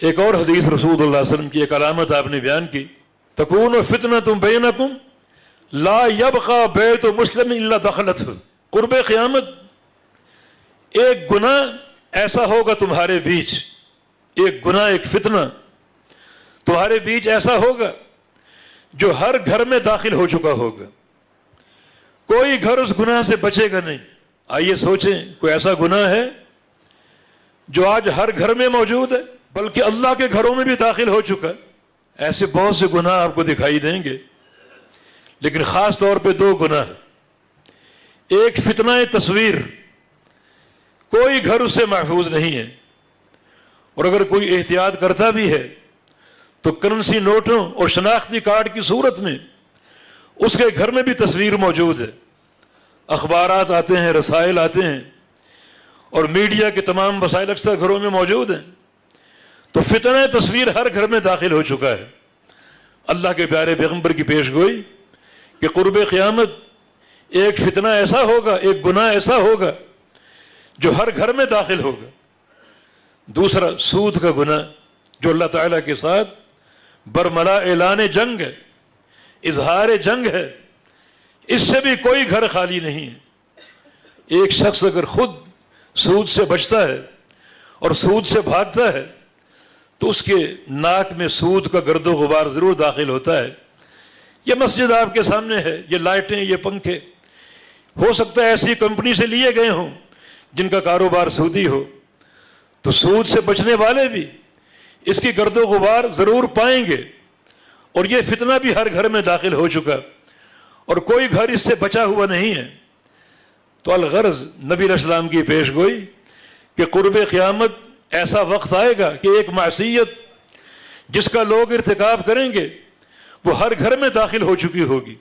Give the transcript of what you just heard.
ایک اور حدیث رسول اللہ صلی اللہ علیہ وسلم کی ایک علامت آپ نے بیان کی، تکون فتنۃ بینکم لا یبقى بیت مسلم الا دخلتہ، قرب قیامت ایک گناہ ایسا ہوگا تمہارے بیچ، ایک گناہ، ایک فتنہ تمہارے بیچ ایسا ہوگا جو ہر گھر میں داخل ہو چکا ہوگا، کوئی گھر اس گناہ سے بچے گا نہیں۔ آئیے سوچیں، کوئی ایسا گناہ ہے جو آج ہر گھر میں موجود ہے بلکہ اللہ کے گھروں میں بھی داخل ہو چکا ہے؟ ایسے بہت سے گناہ آپ کو دکھائی دیں گے، لیکن خاص طور پہ دو گناہ۔ ایک فتنہ تصویر، کوئی گھر اس سے محفوظ نہیں ہے، اور اگر کوئی احتیاط کرتا بھی ہے تو کرنسی نوٹوں اور شناختی کارڈ کی صورت میں اس کے گھر میں بھی تصویر موجود ہے۔ اخبارات آتے ہیں، رسائل آتے ہیں، اور میڈیا کے تمام وسائل اکثر گھروں میں موجود ہیں، تو فتنہ تصویر ہر گھر میں داخل ہو چکا ہے۔ اللہ کے پیارے پیغمبر کی پیش گوئی کہ قرب قیامت ایک فتنہ ایسا ہوگا، ایک گناہ ایسا ہوگا جو ہر گھر میں داخل ہوگا۔ دوسرا سود کا گناہ، جو اللہ تعالیٰ کے ساتھ برملا اعلان جنگ ہے، اظہار جنگ ہے، اس سے بھی کوئی گھر خالی نہیں ہے۔ ایک شخص اگر خود سود سے بچتا ہے اور سود سے بھاگتا ہے تو اس کے ناک میں سود کا گرد و غبار ضرور داخل ہوتا ہے۔ یہ مسجد آپ کے سامنے ہے، یہ لائٹیں، یہ پنکھے ہو سکتا ہے ایسی کمپنی سے لیے گئے ہوں جن کا کاروبار سودی ہو، تو سود سے بچنے والے بھی اس کی گرد و غبار ضرور پائیں گے، اور یہ فتنہ بھی ہر گھر میں داخل ہو چکا، اور کوئی گھر اس سے بچا ہوا نہیں ہے۔ تو الغرض نبی علیہ السلام کی پیش گوئی کہ قرب قیامت ایسا وقت آئے گا کہ ایک معصیت جس کا لوگ ارتکاب کریں گے وہ ہر گھر میں داخل ہو چکی ہوگی۔